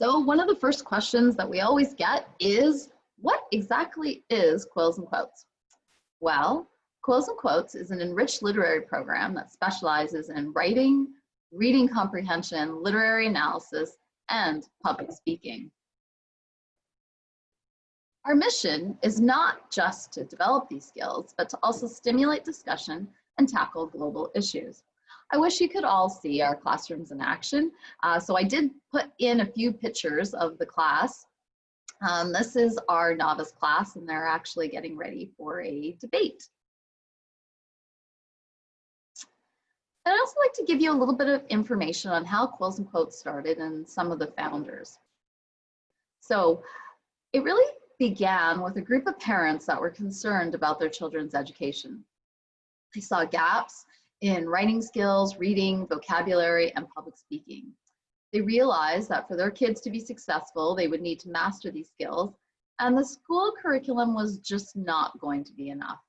So one of the first questions that we always get is, what exactly is Quills and Quotes? Well, Quills and Quotes is an enriched literary program that specializes in writing, reading comprehension, literary analysis, and public speaking. Our mission is not just to develop these skills, but to also stimulate discussion and tackle global issues. I wish you could all see our classrooms in action. So I did put in a few pictures of the class. This is our novice class, and they're actually getting ready for a debate. I'd also like to give you a little bit of information on how Quills and Quotes started and some of the founders. So it really began with a group of parents that were concerned about their children's education. They saw gaps in writing skills, reading, vocabulary, and public speaking. They realized that for their kids to be successful, they would need to master these skills, and the school curriculum was just not going to be enough.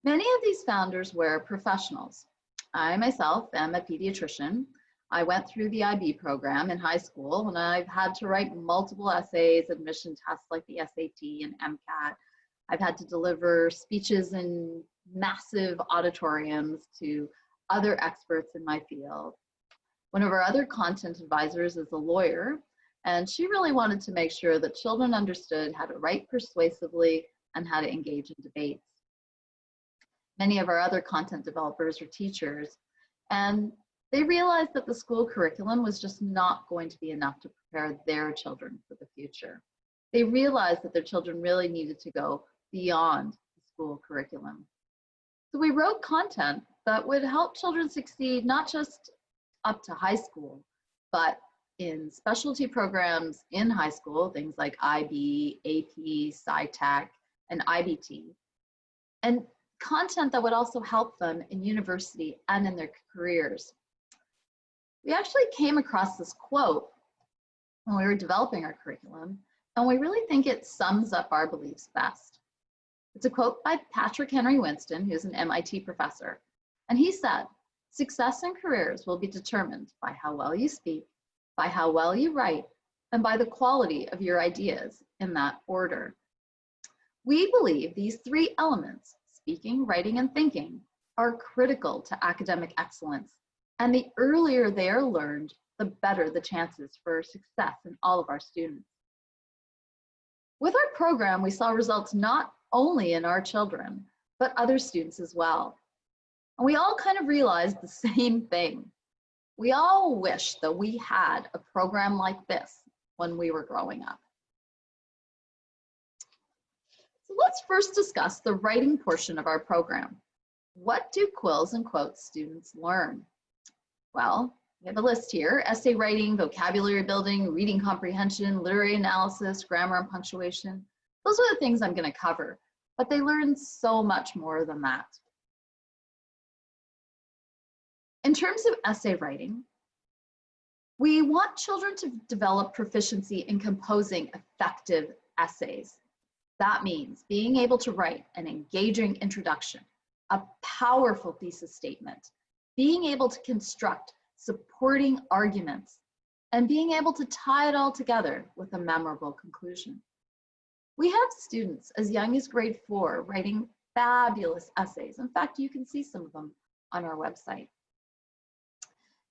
Many of these founders were professionals. I myself am a pediatrician. I went through the IB program in high school, and I've had to write multiple essays, admission tests like the SAT and MCAT. I've had to deliver speeches in massive auditoriums to other experts in my field. One of our other content advisors is a lawyer, and she really wanted to make sure that children understood how to write persuasively and how to engage in debates. Many of our other content developers are teachers, and they realized that the school curriculum was just not going to be enough to prepare their children for the future. They realized that their children really needed to go beyond the school curriculum. So we wrote content that would help children succeed not just up to high school, but in specialty programs in high school, things like IB, AP, SciTech, and IBT, and content that would also help them in university and in their careers. We actually came across this quote when we were developing our curriculum, and we really think it sums up our beliefs best. It's a quote by Patrick Henry Winston, who's an MIT professor, and he said, "Success in careers will be determined by how well you speak, by how well you write, and by the quality of your ideas in that order." We believe these three elements, speaking, writing, and thinking, are critical to academic excellence, and the earlier they are learned, the better the chances for success in all of our students. With our program, we saw results not only in our children, but other students as well. And we all kind of realized the same thing. We all wish that we had a program like this when we were growing up. So let's first discuss the writing portion of our program. What do Quills and Quotes students learn? Well, we have a list here: essay writing, vocabulary building, reading comprehension, literary analysis, grammar and punctuation. Those are the things I'm going to cover, but they learn so much more than that. In terms of essay writing, we want children to develop proficiency in composing effective essays. That means being able to write an engaging introduction, a powerful thesis statement, being able to construct supporting arguments, and being able to tie it all together with a memorable conclusion. We have students as young as grade 4 writing fabulous essays. In fact, you can see some of them on our website.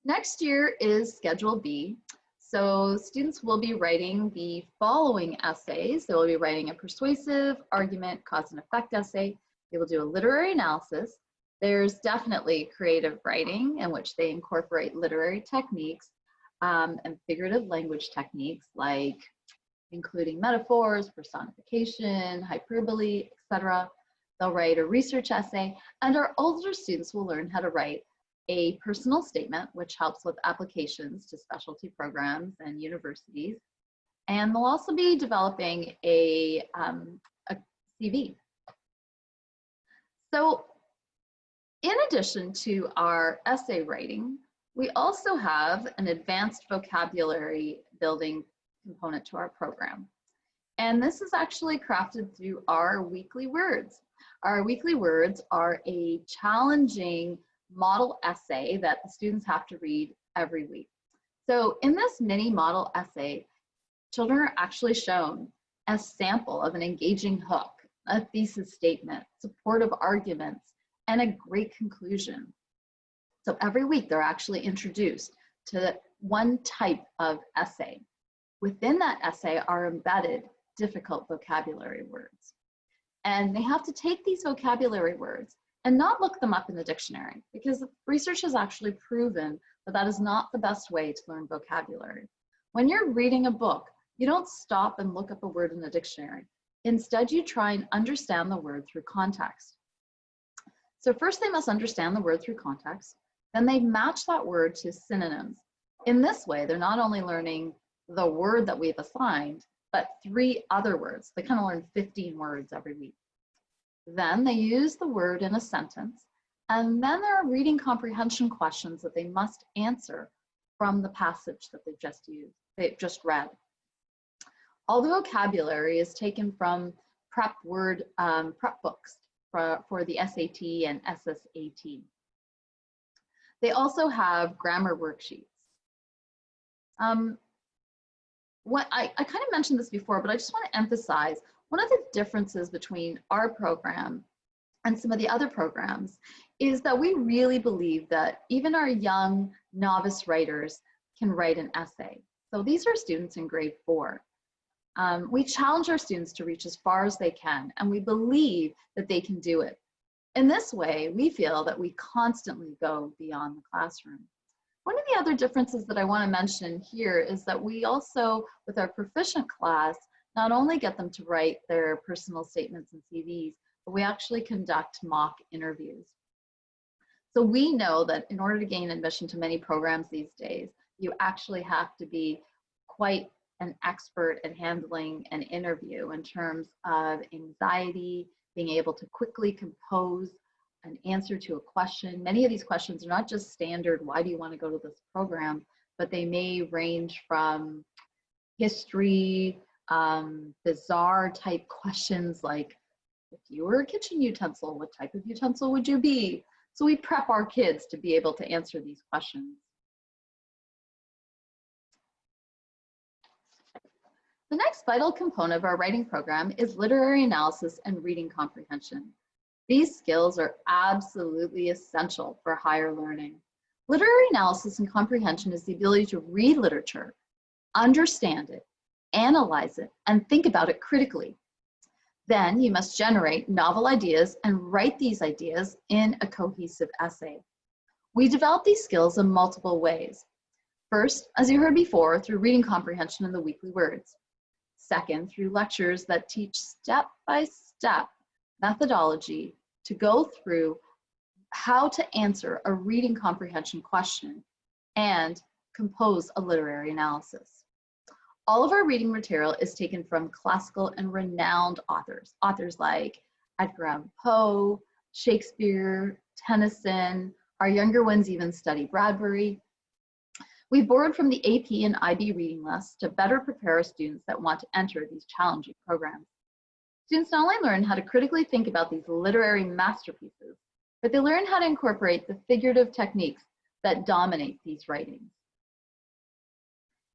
Next year is Schedule B. So students will be writing the following essays. They will be writing a persuasive argument, cause and effect essay. They will do a literary analysis. There's definitely creative writing in which they incorporate literary techniques and figurative language techniques, like including metaphors, personification, hyperbole, etc. They'll write a research essay, and our older students will learn how to write a personal statement, which helps with applications to specialty programs and universities. And they'll also be developing a CV. So in addition to our essay writing, we also have an advanced vocabulary building component to our program. And this is actually crafted through our weekly words. Our weekly words are a challenging model essay that the students have to read every week. So in this mini model essay, children are actually shown a sample of an engaging hook, a thesis statement, supportive arguments, and a great conclusion. So every week they're actually introduced to one type of essay. Within that essay are embedded difficult vocabulary words. And they have to take these vocabulary words and not look them up in the dictionary, because research has actually proven that that is not the best way to learn vocabulary. When you're reading a book, you don't stop and look up a word in the dictionary. Instead, you try and understand the word through context. So first they must understand the word through context, then they match that word to synonyms. In this way, they're not only learning the word that we've assigned, but 3 other words. They kind of learn 15 words every week. Then they use the word in a sentence, and then there are reading comprehension questions that they must answer from the passage that they've just read. All the vocabulary is taken from prep books for the SAT and SSAT. They also have grammar worksheets. What I kind of mentioned this before, but I just want to emphasize one of the differences between our program and some of the other programs is that we really believe that even our young novice writers can write an essay. So these are students in grade 4. We challenge our students to reach as far as they can, and we believe that they can do it. In this way, we feel that we constantly go beyond the classroom. One of the other differences that I want to mention here is that we also, with our proficient class, not only get them to write their personal statements and CVs, but we actually conduct mock interviews. So we know that in order to gain admission to many programs these days, you actually have to be quite an expert at handling an interview in terms of anxiety, being able to quickly compose an answer to a question. Many of these questions are not just standard, why do you want to go to this program, but they may range from history, bizarre type questions like, if you were a kitchen utensil, what type of utensil would you be? So we prep our kids to be able to answer these questions. The next vital component of our writing program is literary analysis and reading comprehension. These skills are absolutely essential for higher learning. Literary analysis and comprehension is the ability to read literature, understand it, analyze it, and think about it critically. Then you must generate novel ideas and write these ideas in a cohesive essay. We develop these skills in multiple ways. First, as you heard before, through reading comprehension and the weekly words. Second, through lectures that teach step-by-step methodology to go through how to answer a reading comprehension question and compose a literary analysis. All of our reading material is taken from classical and renowned authors, authors like Edgar Allan Poe, Shakespeare, Tennyson. Our younger ones even study Bradbury. We borrowed from the AP and IB reading lists to better prepare our students that want to enter these challenging programs. Students not only learn how to critically think about these literary masterpieces, but they learn how to incorporate the figurative techniques that dominate these writings.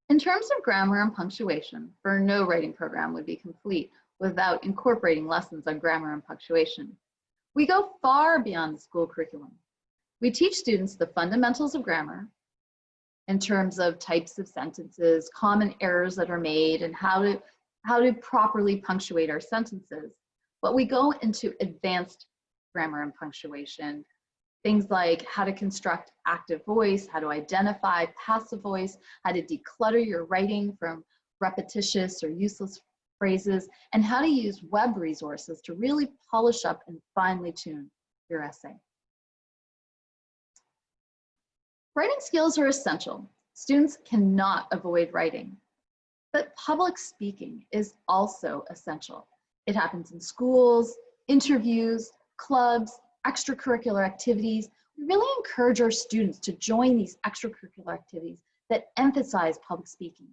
In terms of grammar and punctuation, for no writing program would be complete without incorporating lessons on grammar and punctuation. We go far beyond the school curriculum. We teach students the fundamentals of grammar in terms of types of sentences, common errors that are made, and how to properly punctuate our sentences. But we go into advanced grammar and punctuation, things like how to construct active voice, how to identify passive voice, how to declutter your writing from repetitious or useless phrases, and how to use web resources to really polish up and finely tune your essay. Writing skills are essential. Students cannot avoid writing, but public speaking is also essential. It happens in schools, interviews, clubs, extracurricular activities. We really encourage our students to join these extracurricular activities that emphasize public speaking.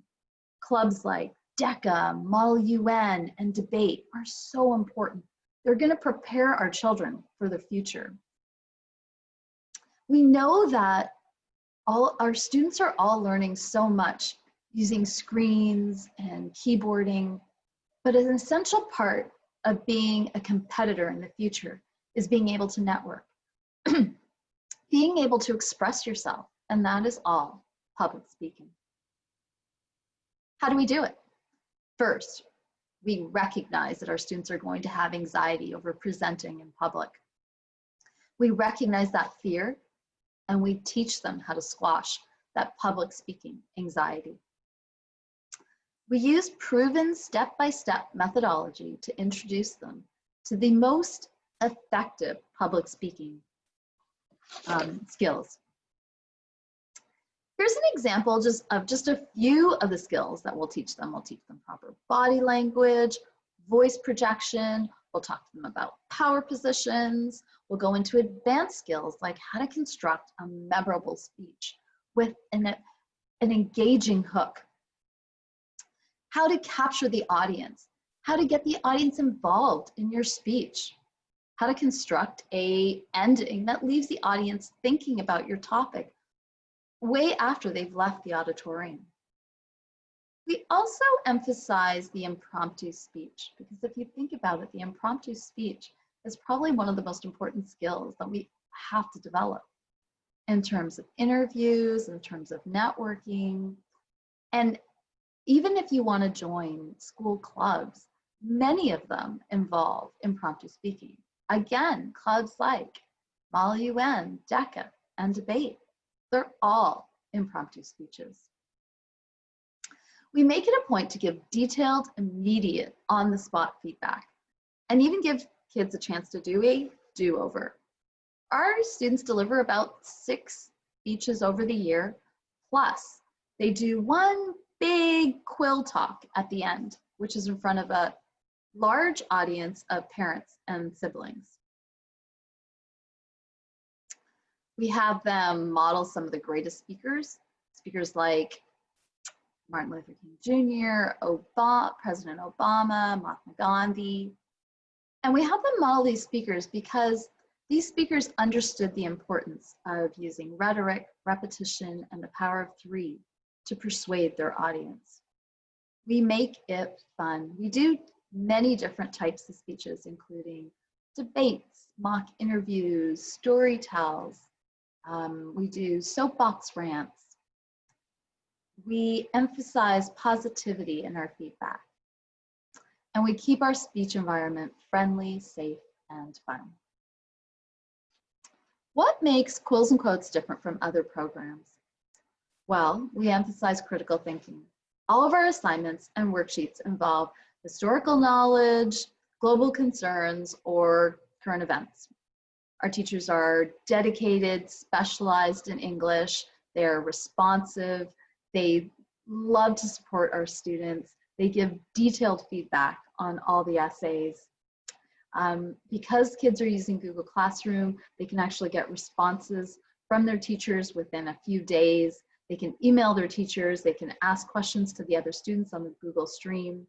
Clubs like DECA, Model UN, and debate are so important. They're going to prepare our children for the future. We know that All our students are all learning so much using screens and keyboarding, but an essential part of being a competitor in the future is being able to network, being able to express yourself, and that is all public speaking. How do we do it? First, we recognize that our students are going to have anxiety over presenting in public. We recognize that fear, and we teach them how to squash that public speaking anxiety. We use proven step-by-step methodology to introduce them to the most effective public speaking skills. Here's an example of just a few of the skills that we'll teach them. We'll teach them proper body language, voice projection. We'll talk to them about power positions. We'll go into advanced skills like how to construct a memorable speech with an engaging hook, how to capture the audience, how to get the audience involved in your speech, how to construct an ending that leaves the audience thinking about your topic way after they've left the auditorium. We also emphasize the impromptu speech, because if you think about it, the impromptu speech is probably one of the most important skills that we have to develop in terms of interviews, in terms of networking. And even if you want to join school clubs, many of them involve impromptu speaking. Again, clubs like Model UN, DECA, and Debate. They're all impromptu speeches. We make it a point to give detailed, immediate, on-the-spot feedback, and even give kids a chance to do a do-over. Our students deliver about 6 speeches over the year, plus they do one big quill talk at the end, which is in front of a large audience of parents and siblings. We have them model some of the greatest speakers like Martin Luther King Jr., President Obama, Mahatma Gandhi. And we have them model these speakers because these speakers understood the importance of using rhetoric, repetition, and the power of 3 to persuade their audience. We make it fun. We do many different types of speeches, including debates, mock interviews, story tells. We do soapbox rants. We emphasize positivity in our feedback. And we keep our speech environment friendly, safe, and fun. What makes Quills and Quotes different from other programs? Well, we emphasize critical thinking. All of our assignments and worksheets involve historical knowledge, global concerns, or current events. Our teachers are dedicated, specialized in English. They're responsive. They love to support our students. They give detailed feedback on all the essays. Because kids are using Google Classroom, they can actually get responses from their teachers within a few days. They can email their teachers. They can ask questions to the other students on the Google Stream.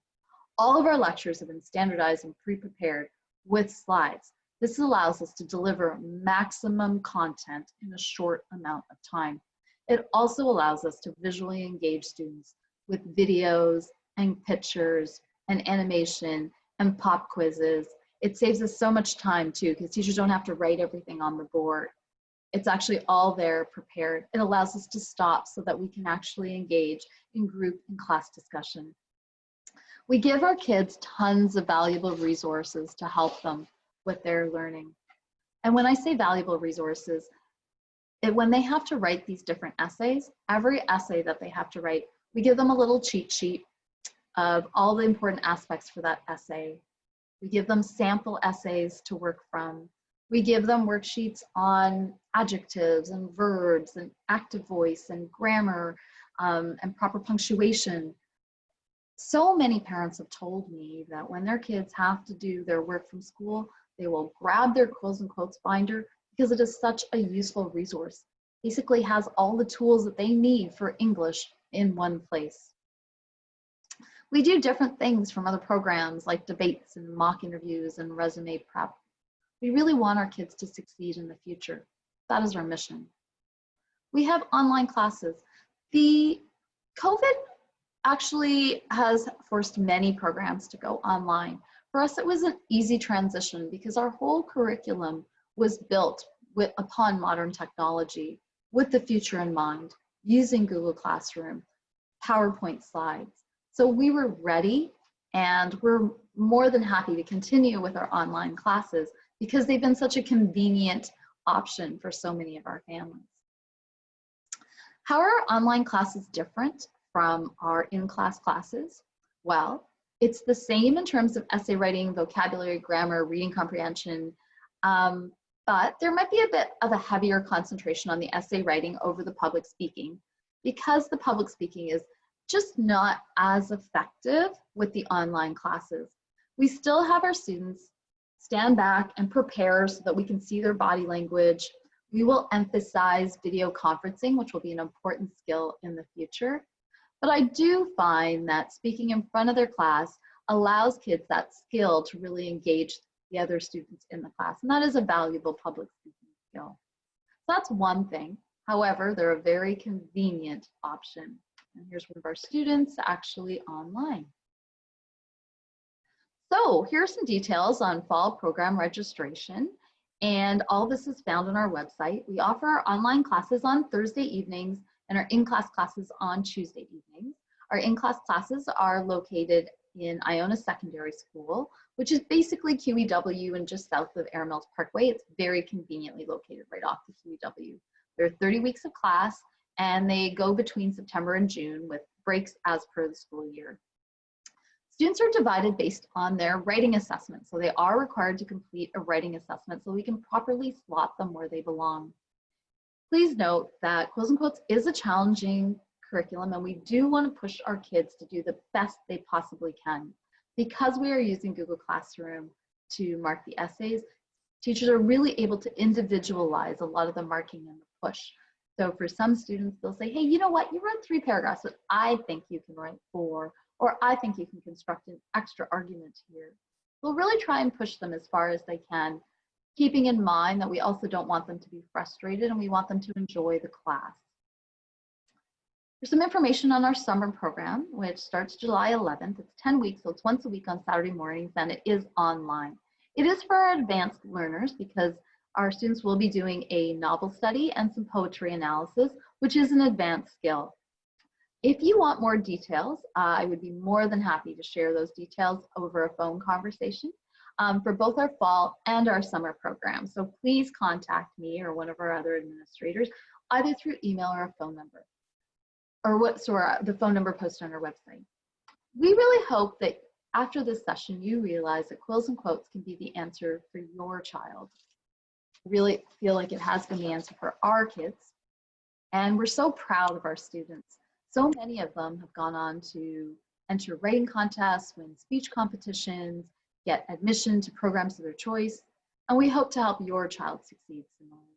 All of our lectures have been standardized and pre-prepared with slides. This allows us to deliver maximum content in a short amount of time. It also allows us to visually engage students with videos and pictures and animation and pop quizzes. It saves us so much time too, because teachers don't have to write everything on the board. It's actually all there prepared. It allows us to stop so that we can actually engage in group and class discussion. We give our kids tons of valuable resources to help them with their learning. And when I say valuable resources, when they have to write these different essays, every essay that they have to write, we give them a little cheat sheet of all the important aspects for that essay. We give them sample essays to work from. We give them worksheets on adjectives and verbs and active voice and grammar and proper punctuation. So many parents have told me that when their kids have to do their work from school, they will grab their Quills and Quotes binder because it is such a useful resource. Basically has all the tools that they need for English in one place. We do different things from other programs like debates and mock interviews and resume prep. We really want our kids to succeed in the future. That is our mission. We have online classes. The COVID actually has forced many programs to go online. For us, it was an easy transition because our whole curriculum was built upon modern technology with the future in mind, using Google Classroom, PowerPoint slides. So we were ready, and we're more than happy to continue with our online classes because they've been such a convenient option for so many of our families. How are our online classes different from our in-class classes? Well, it's the same in terms of essay writing, vocabulary, grammar, reading comprehension, but there might be a bit of a heavier concentration on the essay writing over the public speaking because the public speaking is just not as effective with the online classes. We still have our students stand back and prepare so that we can see their body language. We will emphasize video conferencing, which will be an important skill in the future. But I do find that speaking in front of their class allows kids that skill to really engage the other students in the class. And that is a valuable public speaking skill. So that's one thing. However, they're a very convenient option. And here's one of our students actually online. So here's some details on fall program registration. And all this is found on our website. We offer our online classes on Thursday evenings and our in-class classes on Tuesday evenings. Our in-class classes are located in Iona Secondary School, which is basically QEW and just south of Air Mills Parkway. It's very conveniently located right off the QEW. There are 30 weeks of class, and they go between September and June with breaks as per the school year. Students are divided based on their writing assessment, so they are required to complete a writing assessment so we can properly slot them where they belong. Please note that Quills and Quotes is a challenging curriculum, and we do want to push our kids to do the best they possibly can. Because we are using Google Classroom to mark the essays, teachers are really able to individualize a lot of the marking and the push. So for some students, they'll say, hey, you know what, you wrote 3 paragraphs, but I think you can write 4, or I think you can construct an extra argument here. We'll really try and push them as far as they can, keeping in mind that we also don't want them to be frustrated and we want them to enjoy the class. There's some information on our summer program, which starts July 11th. It's 10 weeks, so it's once a week on Saturday mornings, and it is online. It is for our advanced learners because our students will be doing a novel study and some poetry analysis, which is an advanced skill. If you want more details, I would be more than happy to share those details over a phone conversation for both our fall and our summer program. So please contact me or one of our other administrators, either through email or a phone number, or the phone number posted on our website. We really hope that after this session, you realize that Quills and Quotes can be the answer for your child. I really feel like it has been the answer for our kids. And we're so proud of our students. So many of them have gone on to enter writing contests, win speech competitions, get admission to programs of their choice. And we hope to help your child succeed similarly.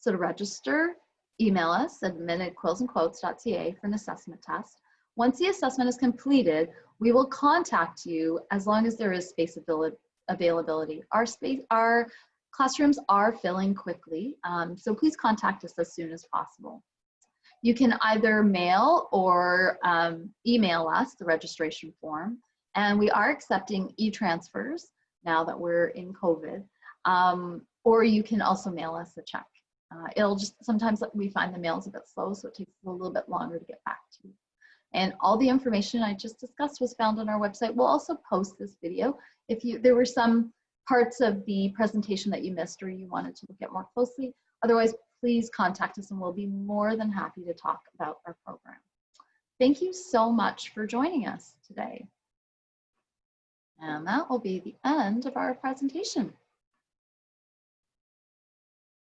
So to register, email us at admin@quillsandquotes.ca for an assessment test. Once the assessment is completed, we will contact you as long as there is space availability. Our classrooms are filling quickly, so please contact us as soon as possible. You can either mail or email us the registration form, and we are accepting e-transfers now that we're in COVID, or you can also mail us a check. It'll just, sometimes we find the mail is a bit slow, so it takes a little bit longer to get back to you. And all the information I just discussed was found on our website. We'll also post this video. If there were some parts of the presentation that you missed or you wanted to look at more closely, otherwise, please contact us and we'll be more than happy to talk about our program. Thank you so much for joining us today. And that will be the end of our presentation.